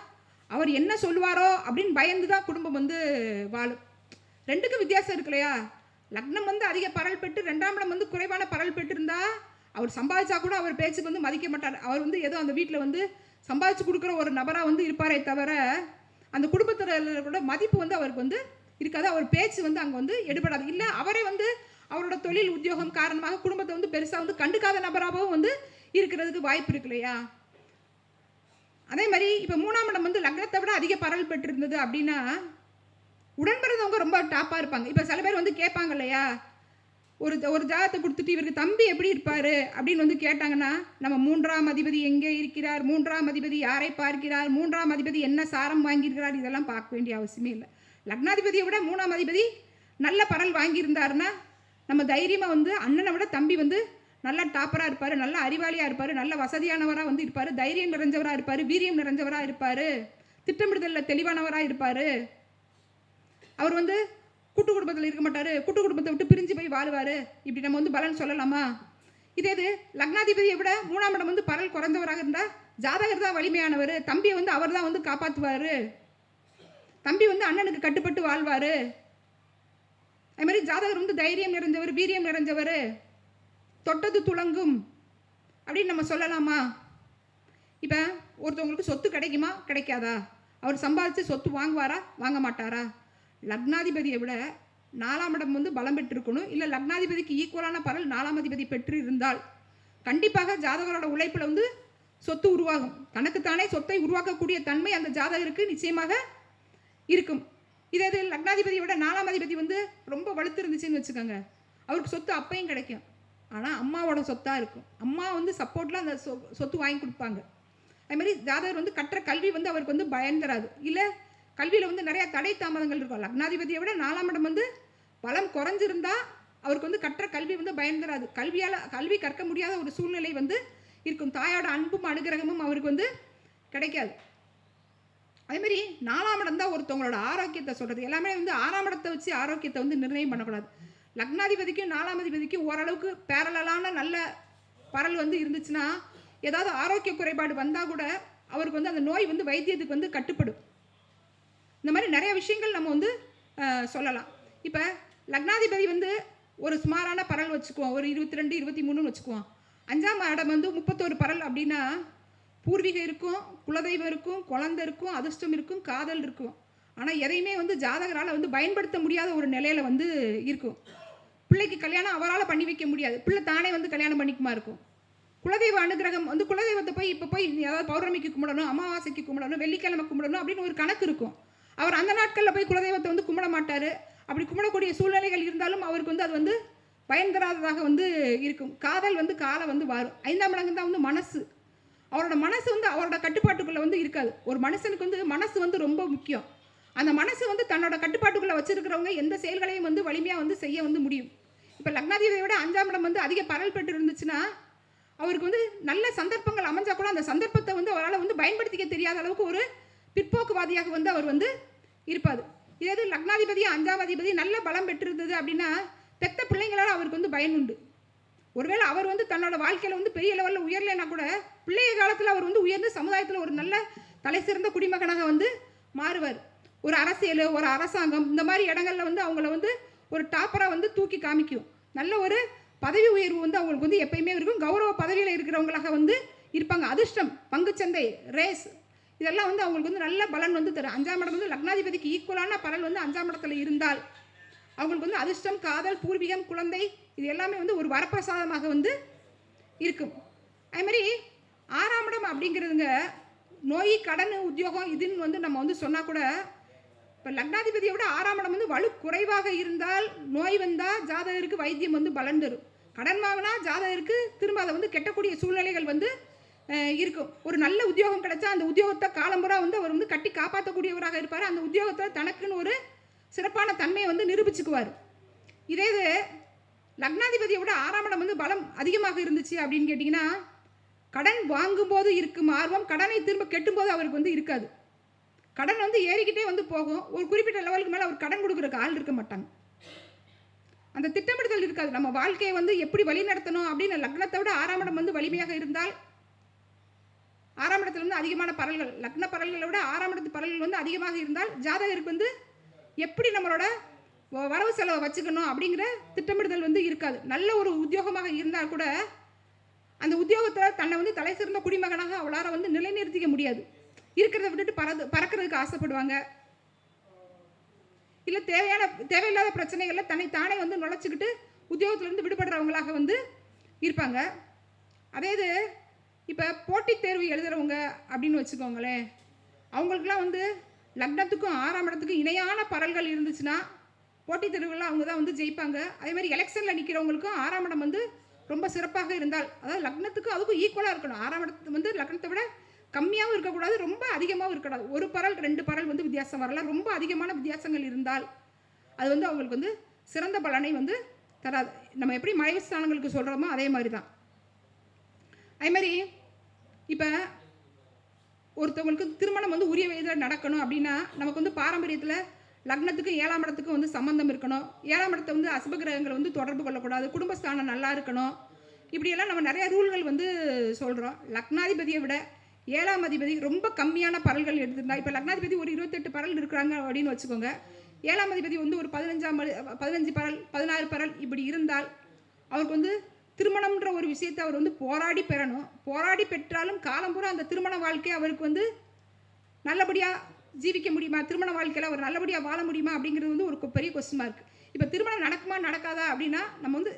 அவர் என்ன சொல்லுவாரோ அப்படின்னு பயந்து தான் குடும்பம் வந்து வாழும். ரெண்டுக்கும் வித்தியாசம் இருக்கு இல்லையா. லக்னம் வந்து அதிக பரல் பெற்று 2ஆம் இடம் வந்து குறைவான பரல் பெற்றிருந்தா அவர் சம்பாதிச்சா கூட அவர் பேச்சுக்கு வந்து மதிக்க மாட்டார். அவர் வந்து ஏதோ அந்த வீட்டில் வந்து சம்பாதிச்சு கொடுக்குற ஒரு நபராக வந்து இருப்பாரே தவிர அந்த குடும்பத்தினரோட மதிப்பு வந்து அவருக்கு வந்து இருக்காது. அவர் பேச்சு வந்து அங்கே வந்து எடுபடாது. இல்லை அவரே வந்து அவரோட தொழில் உத்தியோகம் காரணமாக குடும்பத்தை வந்து பெருசாக வந்து கண்டுக்காத நபராகவும் வந்து இருக்கிறதுக்கு வாய்ப்பு இருக்கு இல்லையா. அதே மாதிரி இப்போ 3ஆம் இடம் வந்து லக்னத்தை விட அதிக பரல் பெற்றிருந்தது அப்படின்னா உடன்பிறந்தவங்க ரொம்ப டாப்பாக இருப்பாங்க. இப்போ சில பேர் வந்து கேட்பாங்க இல்லையா, ஒரு ஜாதகத்தை கொடுத்துட்டு இவருக்கு தம்பி எப்படி இருப்பார் அப்படின்னு வந்து கேட்டாங்கன்னா, நம்ம 3ஆம் அதிபதி எங்கே இருக்கிறார், 3ஆம் அதிபதி யாரை பார்க்கிறார், 3ஆம் அதிபதி என்ன சாரம் வாங்கியிருக்கிறார், இதெல்லாம் பார்க்க வேண்டிய அவசியமே இல்லை. லக்னாதிபதியை விட 3ஆம் அதிபதி நல்ல பரல் வாங்கியிருந்தாருன்னா நம்ம தைரியமாக வந்து அண்ணனை விட தம்பி வந்து நல்லா டாப்பராக இருப்பார், நல்ல அறிவாளியாக இருப்பார், நல்ல வசதியானவராக வந்து இருப்பார், தைரியம் நிறைஞ்சவராக இருப்பார், வீரியம் நிறைஞ்சவராக இருப்பார், திட்டமிடுதலில் தெளிவானவராக இருப்பார். அவர் வந்து கூட்டு குடும்பத்தில் இருக்க மாட்டார், கூட்டு குடும்பத்தை விட்டு பிரிஞ்சு போய் வாழுவார். இப்படி நம்ம வந்து பலன் சொல்லலாமா? இது லக்னாதிபதியை விட 3ஆம் இடம் வந்து பரல் குறைந்தவராக இருந்தால் ஜாதகர் தான் வலிமையானவர், தம்பியை வந்து அவர் தான் வந்து காப்பாற்றுவார், தம்பி வந்து அண்ணனுக்கு கட்டுப்பட்டு வாழ்வார். அது மாதிரி ஜாதகர் வந்து தைரியம் நிறைஞ்சவர், வீரியம் நிறைஞ்சவர், தொட்டது துளங்கும் அப்படின்னு நம்ம சொல்லலாமா? இப்போ ஒருத்தவங்களுக்கு சொத்து கிடைக்குமா கிடைக்காதா? அவர் சம்பாதிச்சு சொத்து வாங்குவாரா வாங்க மாட்டாரா? லக்னாதிபதியை விட 4ஆம் இடம் வந்து பலம் பெற்றிருக்கணும். இல்லை லக்னாதிபதிக்கு ஈக்குவலான பலன் 4ஆம் அதிபதி பெற்று இருந்தால் கண்டிப்பாக ஜாதகரோட உழைப்பில் வந்து சொத்து உருவாகும். தனக்குத்தானே சொத்தை உருவாக்கக்கூடிய தன்மை அந்த ஜாதகருக்கு நிச்சயமாக இருக்கும். இதே லக்னாதிபதியை விட 4ஆம் அதிபதி வந்து ரொம்ப வலுத்து இருந்துச்சுன்னு வச்சுக்கோங்க, அவருக்கு சொத்து அப்பையும் கிடைக்கும். ஆனால் அம்மாவோட சொத்தாக இருக்கும். அம்மா வந்து சப்போர்ட்டில் அந்த சொத்து வாங்கி கொடுப்பாங்க. அதுமாதிரி ஜாதகர் வந்து கற்ற கல்வி வந்து அவருக்கு வந்து பயன் தராது. இல்லை கல்வியில் வந்து நிறையா தடை தாமதங்கள் இருக்கும். லக்னாதிபதியை விட 4ஆம் இடம் வந்து பலம் குறைஞ்சிருந்தா அவருக்கு வந்து கற்ற கல்வி வந்து பயன் தராது. கல்வி கற்க முடியாத ஒரு சூழ்நிலை வந்து இருக்கும். தாயோட அன்பும் அனுகிரகமும் அவருக்கு வந்து கிடைக்காது. அதேமாதிரி 4ஆம் இடம் தான் ஒருத்தவங்களோட ஆரோக்கியத்தை சொல்கிறது. எல்லாமே வந்து 6ஆம் இடத்தை வச்சு ஆரோக்கியத்தை வந்து நிர்ணயம் பண்ணக்கூடாது. லக்னாதிபதிக்கும் 4ஆம் அதிபதிக்கும் ஓரளவுக்கு பேரலான நல்ல பரல் வந்து இருந்துச்சுன்னா ஏதாவது ஆரோக்கிய குறைபாடு வந்தால் கூட அவருக்கு வந்து அந்த நோய் வந்து வைத்தியத்துக்கு வந்து கட்டுப்படும். இந்த மாதிரி நிறைய விஷயங்கள் நம்ம வந்து சொல்லலாம். இப்போ லக்னாதிபதி வந்து ஒரு சுமாரான பரல் வச்சுக்குவோம், ஒரு 22 23 வச்சுக்குவோம். 5ஆம் இடம் வந்து 31 பரல் அப்படின்னா பூர்வீகம் இருக்கும், குலதெய்வம் இருக்கும், குழந்தை இருக்கும், அதிர்ஷ்டம் இருக்கும், காதல் இருக்கும். ஆனால் எதையுமே வந்து ஜாதகரால் வந்து பயன்படுத்த முடியாத ஒரு நிலையில் வந்து இருக்கும். பிள்ளைக்கு கல்யாணம் அவரால் பண்ணி வைக்க முடியாது, பிள்ளை தானே வந்து கல்யாணம் பண்ணிக்குமா இருக்கும். குலதெய்வ அனுகிரகம் வந்து குலதெய்வத்தை போய் இப்போ போய் ஏதாவது பௌர்ணமிக்கு கும்பிடணும், அமாவாசைக்கு கும்பிடணும், வெள்ளிக்கிழமை கும்பிடணும் அப்படின்னு ஒரு கணக்கு இருக்கும். அவர் அந்த நாட்களில் போய் குலதெய்வத்தை வந்து கும்பிட மாட்டார். அப்படி கும்பிடக்கூடிய சூழ்நிலைகள் இருந்தாலும் அவருக்கு வந்து அது வந்து பயன் தராததாக வந்து இருக்கும். காதல் வந்து காலை வந்து வாரும். 5ஆம் இடம் தான் வந்து மனசு. அவரோட மனசு வந்து அவரோட கட்டுப்பாட்டுக்குள்ளே வந்து இருக்காது. ஒரு மனுஷனுக்கு வந்து மனசு வந்து ரொம்ப முக்கியம். அந்த மனசு வந்து தன்னோட கட்டுப்பாட்டுக்குள்ளே வச்சுருக்கிறவங்க எந்த செயல்களையும் வந்து வலிமையாக வந்து செய்ய வந்து முடியும். இப்போ லக்னாதிபதியை விட 5ஆம் இடம் வந்து அதிக பரல் பெற்று இருந்துச்சுன்னா அவருக்கு வந்து நல்ல சந்தர்ப்பங்கள் அமைஞ்சா கூட அந்த சந்தர்ப்பத்தை வந்து அவரால் வந்து பயன்படுத்திக்க தெரியாத அளவுக்கு ஒரு பிற்போக்குவாதியாக வந்து அவர் வந்து இருப்பார். இதே லக்னாதிபதி 5ஆம் அதிபதி நல்ல பலம் பெற்றிருந்தது அப்படின்னா பெத்த பிள்ளைங்களால் அவருக்கு வந்து பயன் உண்டு. ஒருவேளை அவர் வந்து தன்னோட வாழ்க்கையில் வந்து பெரிய லெவலில் உயரலைன்னா கூட பிள்ளைய காலத்தில் அவர் வந்து உயர்ந்து சமுதாயத்தில் ஒரு நல்ல தலை சிறந்த குடிமகனாக வந்து மாறுவார். ஒரு அரசியல், ஒரு அரசாங்கம், இந்த மாதிரி இடங்களில் வந்து அவங்கள வந்து ஒரு டாப்பராக வந்து தூக்கி காமிக்கும். நல்ல ஒரு பதவி உயர்வு வந்து அவங்களுக்கு வந்து எப்பயுமே இருக்கும். கௌரவ பதவியில் இருக்கிறவங்களாக வந்து இருப்பாங்க. அதிர்ஷ்டம், பங்குச்சந்தை, ரேஸ், இதெல்லாம் வந்து அவங்களுக்கு வந்து நல்ல பலன் வந்து தரும். 5ஆம் இடம் வந்து லக்னாதிபதிக்கு ஈக்குவலான பலன் வந்து 5ஆம் இடத்துல இருந்தால் அவங்களுக்கு வந்து அதிர்ஷ்டம், காதல், பூர்வீகம், குழந்தை, இது எல்லாமே வந்து ஒரு வரப்பிரசாதமாக வந்து இருக்கும். அதுமாதிரி 6ஆம் இடம் அப்படிங்கிறதுங்க நோய், கடன், உத்தியோகம் இதுன்னு வந்து நம்ம வந்து சொன்னால் கூட இப்போ லக்னாதிபதியை விட 6ஆம் இடம் வந்து வலு குறைவாக இருந்தால் நோய் வந்தால் ஜாதகருக்கு வைத்தியம் வந்து பலன் தரும். கடன் வாங்கினா ஜாதகருக்கு திரும்ப அதை வந்து கெட்டக்கூடிய சூழ்நிலைகள் வந்து இருக்கும். ஒரு நல்ல உத்தியோகம் கிடைச்சா அந்த உத்தியோகத்தை காலம்புறா வந்து அவர் வந்து கட்டி காப்பாற்றக்கூடியவராக இருப்பார். அந்த உத்தியோகத்தை தனக்குன்னு ஒரு சிறப்பான தன்மையை வந்து நிரூபிச்சுக்குவார். இதே லக்னாதிபதியை விட 6ஆம் இடம் வந்து பலம் அதிகமாக இருந்துச்சு அப்படின்னு கேட்டிங்கன்னா கடன் வாங்கும்போது இருக்கும் ஆர்வம் கடனை திரும்ப கெட்டும்போது அவருக்கு வந்து இருக்காது. கடன் வந்து ஏறிக்கிட்டே வந்து போகும். ஒரு குறிப்பிட்ட லெவலுக்கு மேலே அவர் கடன் கொடுக்குறக்கு ஆள் இருக்க மாட்டாங்க. அந்த திட்டமிடுதல் இருக்காது. நம்ம வாழ்க்கையை வந்து எப்படி வழி நடத்தணும் அப்படின்னு லக்னத்தை விட 6ஆம் இடம் வந்து வலிமையாக இருந்தால் 6ஆம் இடத்துல வந்து அதிகமான பரல்கள், லக்ன பரல்களை விட 6ஆம் இடத்து பரல்கள் வந்து அதிகமாக இருந்தால் ஜாதகருக்கு வந்து எப்படி நம்மளோட வரவு செலவை வச்சுக்கணும் அப்படிங்கிற திட்டமிடுதல் வந்து இருக்காது. நல்ல ஒரு உத்தியோகமாக இருந்தால் கூட அந்த உத்தியோகத்தில் தன்னை வந்து தலை சிறந்த குடிமகனாக அவளால் வந்து நிலைநிறுத்திக்க முடியாது. இருக்கிறத விட்டுட்டு பறக்கிறதுக்கு ஆசைப்படுவாங்க. இல்லை தேவையில்லாத பிரச்சனைகளில் தன்னை தானே வந்து நுழைச்சிக்கிட்டு உத்தியோகத்திலேருந்து விடுபடுறவங்களாக வந்து இருப்பாங்க. அதே இது இப்போ போட்டித் தேர்வு எழுதுகிறவங்க அப்படின்னு வச்சுக்கோங்களேன், அவங்களுக்குலாம் வந்து லக்னத்துக்கும் 6ஆம் இடத்துக்கும் இணையான பரல்கள் இருந்துச்சுன்னா போட்டித் தேர்வுகளில் அவங்க தான் வந்து ஜெயிப்பாங்க. அதே மாதிரி எலெக்ஷனில் நிற்கிறவங்களுக்கும் 6ஆம் இடம் வந்து ரொம்ப சிறப்பாக இருந்தால், அதாவது லக்னத்துக்கும் அதுக்கும் ஈக்குவலாக இருக்கணும். 6ஆம் இடத்து வந்து லக்னத்தை விட கம்மியாகவும் இருக்கக்கூடாது, ரொம்ப அதிகமாகவும் இருக்கக்கூடாது. ஒரு பரல் 2 பரல் வந்து வித்தியாசம் வரலாம். ரொம்ப அதிகமான வித்தியாசங்கள் இருந்தால் அது வந்து அவங்களுக்கு வந்து சிறந்த பலனை வந்து தராது. நம்ம எப்படி மறைவு ஸ்தானங்களுக்கு சொல்கிறோமோ அதே மாதிரி தான். அதே மாதிரி இப்போ ஒருத்தவங்களுக்கு திருமணம் வந்து உரிய வயதில் நடக்கணும் அப்படின்னா நமக்கு வந்து பாரம்பரியத்தில் லக்னத்துக்கு 7ஆம் இடத்துக்கு வந்து சம்பந்தம் இருக்கணும். 7ஆம் இடத்தை வந்து அசுப கிரகங்களை வந்து தொடர்பு கொள்ளக்கூடாது. குடும்பஸ்தானம் நல்லா இருக்கணும். இப்படியெல்லாம் நம்ம நிறைய ரூல்கள் வந்து சொல்கிறோம். லக்னாதிபதியை விட 7ஆம் அதிபதி ரொம்ப கம்மியான பரல்கள் எடுத்திருந்தா, இப்போ லக்னாதிபதி ஒரு 28 பரல் இருக்கிறாங்க அப்படின்னு வச்சுக்கோங்க. 7ஆம் அதிபதி வந்து ஒரு 15 பரல் 16 பரல் இப்படி இருந்தால் அவருக்கு வந்து திருமணம்ன்ற ஒரு விஷயத்தை அவர் வந்து போராடி பெறணும். போராடி பெற்றாலும் காலம்பூரா அந்த திருமண வாழ்க்கை அவருக்கு வந்து நல்லபடியாக ஜீவிக்க முடியுமா, திருமண வாழ்க்கையில் அவர் நல்லபடியாக வாழ முடியுமா அப்படிங்கிறது வந்து ஒரு பெரிய கொஸ்டின் மார்க். இப்போ திருமணம் நடக்குமா நடக்காதா அப்படின்னா நம்ம வந்து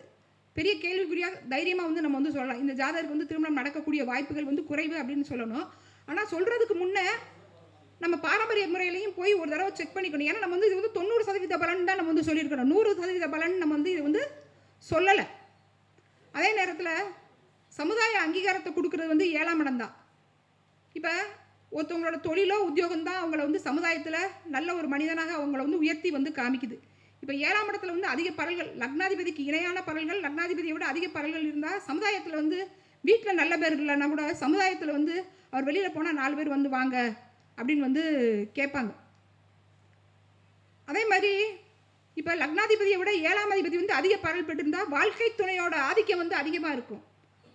பெரிய கேள்விக்குறியாக தைரியமாக வந்து நம்ம வந்து சொல்லலாம். இந்த ஜாதகருக்கு வந்து திருமணம் நடக்கக்கூடிய வாய்ப்புகள் வந்து குறைவு அப்படின்னு சொல்லணும். ஆனால் சொல்கிறதுக்கு முன்னே நம்ம பாரம்பரிய முறையிலையும் போய் ஒரு தடவை செக் பண்ணிக்கணும். ஏன்னா நம்ம வந்து இது வந்து 90% பலன் தான் நம்ம வந்து சொல்லியிருக்கணும். 100% பலன் நம்ம வந்து இது வந்து சொல்லலை. அதே நேரத்தில் சமுதாய அங்கீகாரத்தை கொடுக்குறது வந்து 7ஆம் இடம் தான். இப்போ ஒருத்தவங்களோட தொழிலோ உத்தியோகம் தான் அவங்கள வந்து சமுதாயத்தில் நல்ல ஒரு மனிதனாக அவங்கள வந்து உயர்த்தி வந்து காமிக்குது. இப்போ 7ஆம் இடத்துல வந்து அதிக பரல்கள், லக்னாதிபதிக்கு இணையான பரல்கள், லக்னாதிபதியை விட அதிக பரல்கள் இருந்தால் சமுதாயத்தில் வந்து வீட்டில் நல்ல பேர் இல்லைன்னா கூட சமுதாயத்தில் வந்து அவர் வெளியில் போனால் 4 பேர் வந்து வாங்க அப்படின்னு வந்து கேட்பாங்க. அதே மாதிரி இப்போ லக்னாதிபதியை விட 7ஆம் அதிபதி வந்து அதிக பரல் பெற்றிருந்தால் வாழ்க்கை துணையோட ஆதிக்கம் வந்து அதிகமாக இருக்கும்.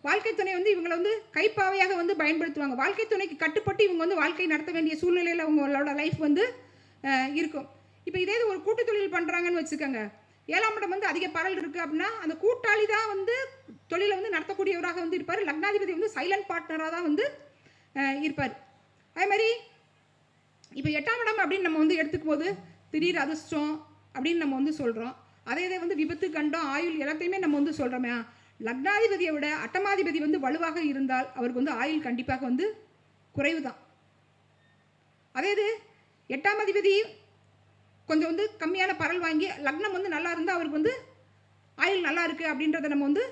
வாழ்க்கை துணை வந்து இவங்களை வந்து கைப்பாவையாக வந்து பயன்படுத்துவாங்க. வாழ்க்கை துணைக்கு கட்டுப்பட்டு இவங்க வந்து வாழ்க்கை நடத்த வேண்டிய சூழ்நிலையில் அவங்களோட லைஃப் வந்து இருக்கும். இப்போ இதே ஒரு கூட்டு தொழில் பண்ணுறாங்கன்னு வச்சுக்கோங்க. 7ஆம் இடம் வந்து அதிக பரல் இருக்குது அப்படின்னா அந்த கூட்டாளி தான் வந்து தொழிலை வந்து நடத்தக்கூடியவராக வந்து இருப்பார். லக்னாதிபதி வந்து சைலண்ட் பார்ட்னராக தான் வந்து இருப்பார். அதே மாதிரி இப்போ 8ஆம் இடம் அப்படின்னு நம்ம வந்து எடுத்துக்கும் போது திடீர் அதிர்ஷ்டம் அப்படின்னு நம்ம வந்து சொல்கிறோம். அதே இதை வந்து விபத்து, கண்டம், ஆயுள் எல்லாத்தையுமே நம்ம வந்து சொல்கிறோமே. லக்னாதிபதியை விட அட்டமாதிபதி வந்து வலுவாக இருந்தால் அவருக்கு வந்து ஆயுள் கண்டிப்பாக வந்து குறைவு தான். அதே இது 8ஆம் அதிபதி கொஞ்சம் வந்து கம்மியான பரல் வாங்கி லக்னம் வந்து நல்லா இருந்தால் அவருக்கு வந்து ஆயுள் நல்லா இருக்குது அப்படின்றத நம்ம வந்து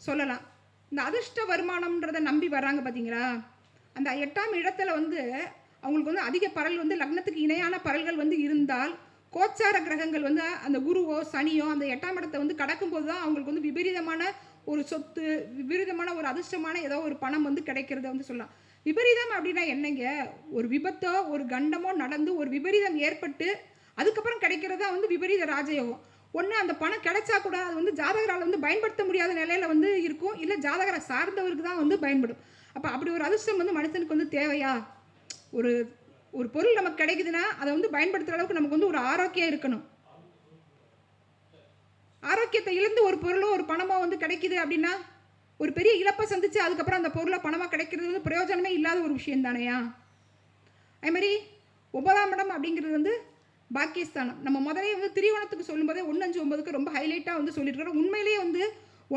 சொல்லலாம். இந்த அதிர்ஷ்ட வருமானம்ன்றதை நம்பி வர்றாங்க பார்த்தீங்களா, அந்த 8ஆம் இடத்துல வந்து அவங்களுக்கு வந்து அதிக பரல் வந்து லக்னத்துக்கு இணையான பரல்கள் வந்து இருந்தால் கோச்சார கிரகங்கள் வந்து அந்த குருவோ சனியோ அந்த 8ஆம் இடத்தை வந்து கடக்கும்போது தான் அவங்களுக்கு வந்து விபரீதமான ஒரு சொத்து, விபரீதமான ஒரு அதிர்ஷ்டமான ஏதோ ஒரு பணம் வந்து கிடைக்கிறத வந்து சொல்லலாம். விபரீதம் அப்படின்னா என்னங்க, ஒரு விபத்தோ ஒரு கண்டமோ நடந்து ஒரு விபரீதம் ஏற்பட்டு அதுக்கப்புறம் கிடைக்கிறதா வந்து விபரீத ராஜயோகம். ஒன்று அந்த பணம் கிடைச்சா கூட அது வந்து ஜாதகரால் வந்து பயன்படுத்த முடியாத நிலையில வந்து இருக்கும், இல்லை ஜாதகரை சார்ந்தவருக்கு தான் வந்து பயன்படும். அப்போ அப்படி ஒரு அதிர்ஷ்டம் வந்து மனுஷனுக்கு வந்து தேவையா? ஒரு ஒரு பொருள் நமக்கு கிடைக்குதுன்னா அதை வந்து பயன்படுத்துகிற அளவுக்கு நமக்கு வந்து ஒரு ஆரோக்கியம் இருக்கணும். ஆரோக்கியத்தை இழந்து ஒரு பொருளோ ஒரு பணமோ வந்து கிடைக்குது அப்படின்னா ஒரு பெரிய இழப்பை சந்திச்சு அதுக்கப்புறம் அந்த பொருளோ பணமாக கிடைக்கிறது வந்து பிரயோஜனமே இல்லாத ஒரு விஷயம் தானையா. அதே மாதிரி 9ஆம் இடம் அப்படிங்கிறது வந்து பாக்கியஸ்தானம். நம்ம முதலே வந்து திரிவோணத்துக்கு சொல்லும்போதே 1, 5, 9க்கு ரொம்ப ஹைலைட்டாக வந்து சொல்லியிருக்கிறோம். உண்மையிலேயே வந்து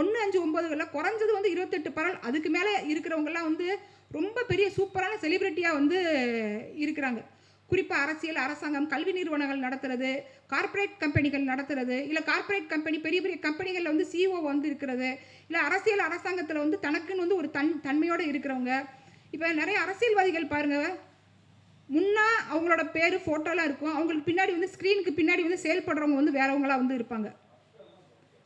1, 5, 9களில் குறைஞ்சது வந்து 28 பரல் அதுக்கு மேலே இருக்கிறவங்கெல்லாம் வந்து ரொம்ப பெரிய சூப்பரான செலிப்ரிட்டியாக வந்து இருக்கிறாங்க. குறிப்பாக அரசியல், அரசாங்கம், கல்வி நிறுவனங்கள் நடத்துறது, கார்ப்பரேட் கம்பெனிகள் நடத்துறது, இல்லை கார்ப்பரேட் கம்பெனி பெரிய பெரிய கம்பெனிகளில் வந்து சிஓ வந்து இருக்கிறது, இல்லை அரசியல் அரசாங்கத்தில் வந்து தனக்குன்னு வந்து ஒரு தன்மையோடு இருக்கிறவங்க. இப்போ நிறைய அரசியல்வாதிகள் பாருங்கள், முன்னா அவங்களோட பேர் ஃபோட்டோலாம் இருக்கும், அவங்களுக்கு பின்னாடி வந்து ஸ்க்ரீனுக்கு பின்னாடி வந்து செயல்படுறவங்க வந்து வேறவங்களாக வந்து இருப்பாங்க.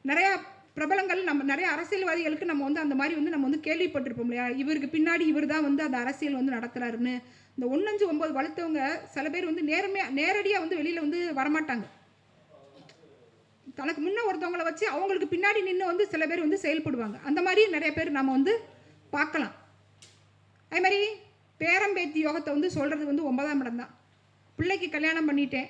நிறையா பிரபலங்கள் நம்ம நிறைய அரசியல்வாதிகளுக்கு நம்ம வந்து அந்த மாதிரி வந்து நம்ம வந்து கேள்விப்பட்டிருப்போம் இல்லையா, இவருக்கு பின்னாடி இவர் தான் வந்து அந்த அரசியல் வந்து நடத்துகிறாருன்னு. இந்த 1, 5, 9 வளர்த்தவங்க சில பேர் வந்து நேரடியாக வந்து வெளியில் வந்து வரமாட்டாங்க. தனக்கு முன்னே ஒருத்தவங்களை வச்சு அவங்களுக்கு பின்னாடி நின்று வந்து சில பேர் வந்து செயல்படுவாங்க. அந்த மாதிரி நிறைய பேர் நம்ம வந்து பார்க்கலாம். அதே மாதிரி பேரம்பேத்தி யோகத்தை வந்து சொல்கிறது வந்து 9ஆம் இடம் தான். பிள்ளைக்கு கல்யாணம் பண்ணிட்டேன்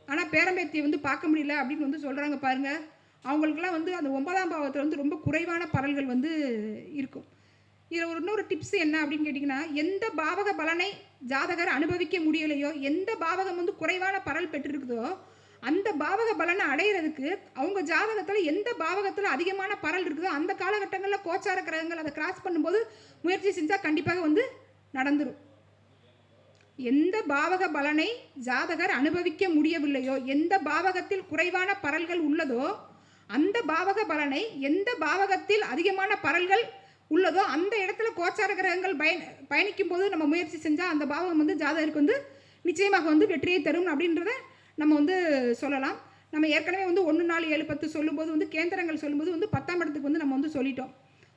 ஆனால் பேரம்பேத்தியை வந்து பார்க்க முடியல அப்படின்னு வந்து சொல்கிறாங்க பாருங்கள். அவங்களுக்குலாம் வந்து அந்த 9ஆம் பாவத்தில் வந்து ரொம்ப குறைவான பரல்கள் வந்து இருக்கும். இதில் இன்னொரு டிப்ஸ் என்ன அப்படின்னு கேட்டிங்கன்னா, எந்த பாவக பலனை ஜாதகர் அனுபவிக்க முடியலையோ, எந்த பாவகம் வந்து குறைவான பரல் பெற்றிருக்குதோ அந்த பாவக பலனை அடையிறதுக்கு அவங்க ஜாதகத்தில் எந்த பாவகத்தில் அதிகமான பரல் இருக்குதோ அந்த காலகட்டங்களில் கோச்சார கிரகங்கள் அதை கிராஸ் பண்ணும்போது முயற்சி செஞ்சால் கண்டிப்பாக வந்து நடந்துடும். எந்த பாவக பலனை ஜாதகர் அனுபவிக்க முடியவில்லையோ, எந்த பாவகத்தில் குறைவான பரல்கள் உள்ளதோ அந்த பாவக பலனை எந்த பாவகத்தில் அதிகமான பரல்கள் உள்ளதோ அந்த இடத்துல கோச்சார கிரகங்கள் பயணிக்கும் போது நம்ம முயற்சி செஞ்சால் அந்த பாவகம் வந்து ஜாதகருக்கு வந்து நிச்சயமாக வந்து வெற்றியை தரும் அப்படின்றத நம்ம வந்து சொல்லலாம். நம்ம ஏற்கனவே வந்து 1 4 7 10 சொல்லும்போது வந்து கேந்திரங்கள் சொல்லும்போது வந்து 10ஆம் இடத்துக்கு வந்து நம்ம வந்து சொல்லிட்டோம்.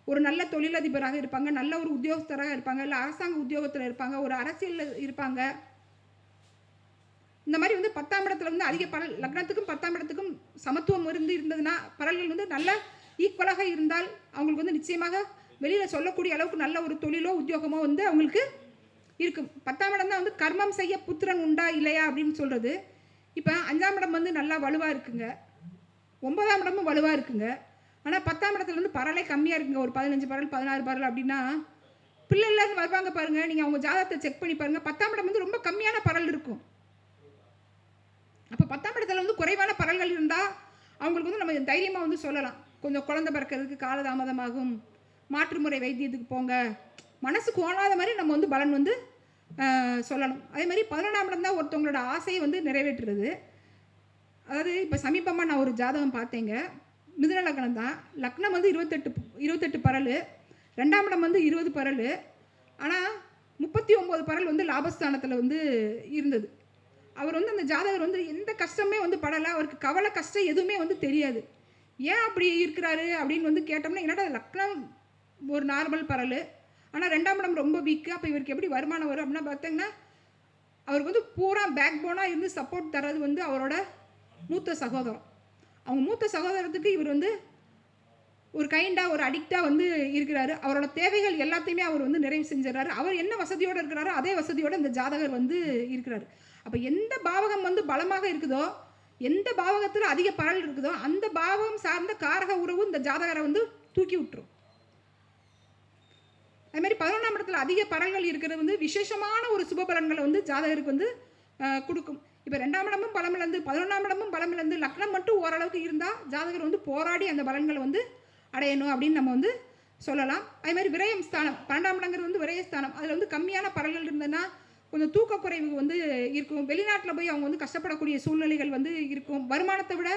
ஒரு நல்ல தொழிலதிபராக இருப்பாங்க, நல்ல ஒரு உத்தியோகஸ்தராக இருப்பாங்க, இல்லை அரசாங்க உத்தியோகத்தில் இருப்பாங்க, ஒரு அரசியலில் இருப்பாங்க. இந்த மாதிரி வந்து 10ஆம் இடத்துல வந்து அதிக பரல், லக்னத்துக்கும் 10ஆம் இடத்துக்கும் சமத்துவம் இருந்ததுன்னா பரல்கள் வந்து நல்ல ஈக்குவலாக இருந்தால் அவங்களுக்கு வந்து நிச்சயமாக வெளியில் சொல்லக்கூடிய அளவுக்கு நல்ல ஒரு தொழிலோ உத்தியோகமோ வந்து அவங்களுக்கு இருக்கும். 10ஆம் இடம் தான் வந்து கர்மம் செய்ய புத்திரன் உண்டா இல்லையா அப்படின்னு சொல்கிறது. இப்போ 5ஆம் இடம் வந்து நல்லா வலுவாக இருக்குங்க, 9ஆம் இடமும் வலுவாக இருக்குங்க. ஆனால் 10ஆம் இடத்துல வந்து பரலே கம்மியாக இருக்குங்க, ஒரு 15 பரல் 16 பரல் அப்படின்னா பிள்ளைலேருந்து வருவாங்க பாருங்கள். நீங்கள் அவங்க ஜாதகத்தை செக் பண்ணி பாருங்கள், 10ஆம் இடம் வந்து ரொம்ப கம்மியான பரல் இருக்கும். அப்போ 10ஆம் இடத்துல வந்து குறைவான பரல்கள் இருந்தால் அவங்களுக்கு வந்து நம்ம தைரியமாக வந்து சொல்லலாம், கொஞ்சம் குழந்தை பிறக்கிறதுக்கு காலதாமதமாகும், மாற்றுமுறை வைத்தியத்துக்கு போங்க, மனசு கோணாத மாதிரி நம்ம வந்து பலன் வந்து சொல்லணும். அதே மாதிரி 11ஆம் இடம் தான் ஒருத்தவங்களோட ஆசையை வந்து நிறைவேற்றுறது. அதாவது இப்போ சமீபமாக நான் ஒரு ஜாதகம் பார்த்தேங்க, மிதுன லக்னம் தான், லக்னம் வந்து 28 பரல், 2ஆம் இடம் வந்து 20 பரல், ஆனால் 39 பரல் வந்து லாபஸ்தானத்தில் வந்து இருந்தது. அவர் வந்து அந்த ஜாதகர் வந்து எந்த கஷ்டமே வந்து படலை, அவருக்கு கவலை கஷ்டம் எதுவுமே வந்து தெரியாது. ஏன் அப்படி இருக்கிறாரு அப்படின்னு வந்து கேட்டோம்னா, என்னடா லக்னம் ஒரு நார்மல் பரல், ஆனால் 2ஆம் இடம் ரொம்ப வீக்கு, அப்போ இவருக்கு எப்படி வருமானம் வரும் அப்படின்னா பார்த்தீங்கன்னா, அவருக்கு வந்து பூரா பேக் போனாக இருந்து சப்போர்ட் தர்றது வந்து அவரோட மூத்த சகோதரம். அவங்க மூத்த சகோதரத்துக்கு இவர் வந்து ஒரு கைண்டாக ஒரு அடிக்டாக வந்து இருக்கிறாரு. அவரோட தேவைகள் எல்லாத்தையுமே அவர் வந்து நிறைவு செஞ்சிடறாரு. அவர் என்ன வசதியோடு இருக்கிறாரோ அதே வசதியோடு இந்த ஜாதகர் வந்து இருக்கிறாரு. அப்போ எந்த பாவகம் வந்து பலமாக இருக்குதோ, எந்த பாவகத்தில் அதிக பரல் இருக்குதோ அந்த பாவகம் சார்ந்த காரக உறவு இந்த ஜாதகரை வந்து தூக்கி விட்டுரும். அதே மாதிரி 11ஆம் இடத்துல அதிக பரல்கள் இருக்கிறது வந்து விசேஷமான ஒரு சுபபலன்களை வந்து ஜாதகருக்கு வந்து கொடுக்கும். இப்போ 2ஆம் இடமும் பலமிழந்து 11ஆம் இடமும் பலமிழந்து லக்னம் மட்டும் ஓரளவுக்கு இருந்தால் ஜாதகர் வந்து போராடி அந்த பலன்களை வந்து அடையணும் அப்படின்னு நம்ம வந்து சொல்லலாம். அதே மாதிரி விரயம் ஸ்தானம், 12ஆம் இடங்கிறது வந்து விரயஸ்தானம், அதில் வந்து கம்மியான பரல்கள் இருந்ததுன்னா கொஞ்சம் தூக்கக்குறைவு வந்து இருக்கும், வெளிநாட்டில் போய் அவங்க வந்து கஷ்டப்படக்கூடிய சூழ்நிலைகள் வந்து இருக்கும், வருமானத்தை விட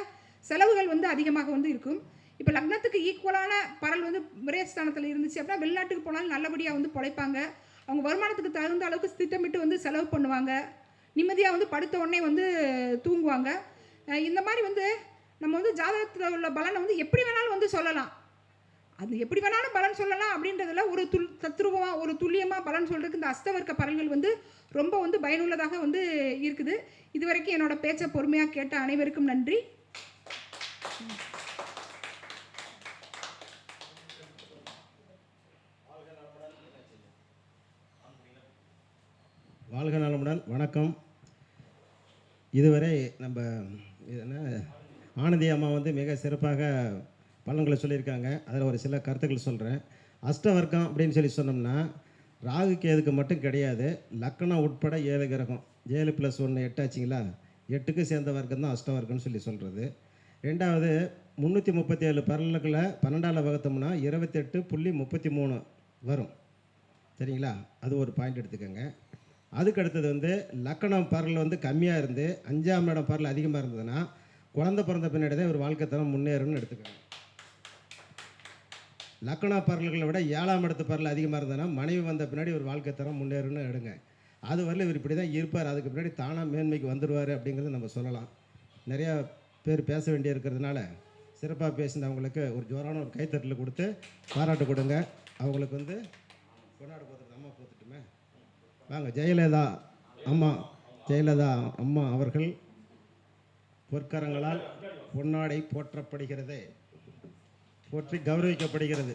செலவுகள் வந்து அதிகமாக வந்து இருக்கும். இப்போ லக்னத்துக்கு ஈக்குவலான பரல் வந்து விரயஸ்தானத்தில் இருந்துச்சு அப்படின்னா வெளிநாட்டுக்கு போனாலும் நல்லபடியாக வந்து பொழைப்பாங்க, அவங்க வருமானத்துக்கு தகுந்த அளவுக்கு திட்டமிட்டு வந்து செலவு பண்ணுவாங்க, நிம்மதியாக வந்து படுத்த உடனே வந்து தூங்குவாங்க. இந்த மாதிரி வந்து நம்ம வந்து ஜாதகத்தில் உள்ள பலனை வந்து எப்படி வேணாலும் வந்து சொல்லலாம், அது எப்படி வேணாலும் பலன் சொல்லலாம் அப்படின்றதுல ஒரு தத்ரூபமாக ஒரு துல்லியமாக பலன் சொல்கிறதுக்கு இந்த அஷ்டவர்க்க பலன்கள் வந்து ரொம்ப வந்து பயனுள்ளதாக வந்து இருக்குது. இதுவரைக்கும் என்னோட பேச்சை பொறுமையாக கேட்ட அனைவருக்கும் நன்றி. வாழ்க நலமுடன். வணக்கம். இதுவரை நம்ம என்ன ஆனந்தி அம்மா வந்து மிக சிறப்பாக பலன்களை சொல்லியிருக்காங்க. அதில் ஒரு சில கருத்துக்கள் சொல்கிறேன். அஷ்டவர்க்கம் அப்படின்னு சொன்னோம்னா ராகு கேதுக்கு மட்டும் கிடையாது, லக்னம் உட்பட 7 கிரகம், 7 + 1 8 ஆச்சுங்களா, 8க்கு சேர்ந்த வர்க்கம் தான் அஷ்டவர்க்கம்னு சொல்கிறது. ரெண்டாவது 337 பரல்களை 12ஆல் வகுத்தோம்னா 28.33 வரும், சரிங்களா, அது ஒரு பாயிண்ட் எடுத்துக்கோங்க. அதுக்கு அடுத்தது வந்து லக்கணம் பரல் வந்து கம்மியாக இருந்து 5ஆம் இடம் பரல் அதிகமாக இருந்ததுன்னா குழந்தை பிறந்த பின்னாடி தான் ஒரு வாழ்க்கை தரம் முன்னேறும்னு எடுத்துக்கோங்க. லக்கண பரல்களை விட 7ஆம் இடத்து பரல் அதிகமாக இருந்ததுன்னா மனைவி வந்த பின்னாடி ஒரு வாழ்க்கை தரம் முன்னேறும்னு எடுங்க. அது வரல இவர் இப்படி தான் இருப்பார், அதுக்கு பின்னாடி தானாக மேன்மைக்கு வந்துடுவார் அப்படிங்கிறத நம்ம சொல்லலாம். நிறையா பேர் பேச வேண்டிய இருக்கிறதுனால சிறப்பாக பேசினவங்களுக்கு ஒரு ஜோரான ஒரு கைத்தட்டல் கொடுத்து பாராட்டு கொடுங்க. அவங்களுக்கு வந்து கொண்டாடு போத்துட்டு அம்மா போத்துட்டுமே வாங்க. ஜெயலலிதா அம்மா அவர்கள் பொற்கரங்களால் பொன்னாடை போற்றப்படுகிறது, போற்றி கௌரவிக்கப்படுகிறது.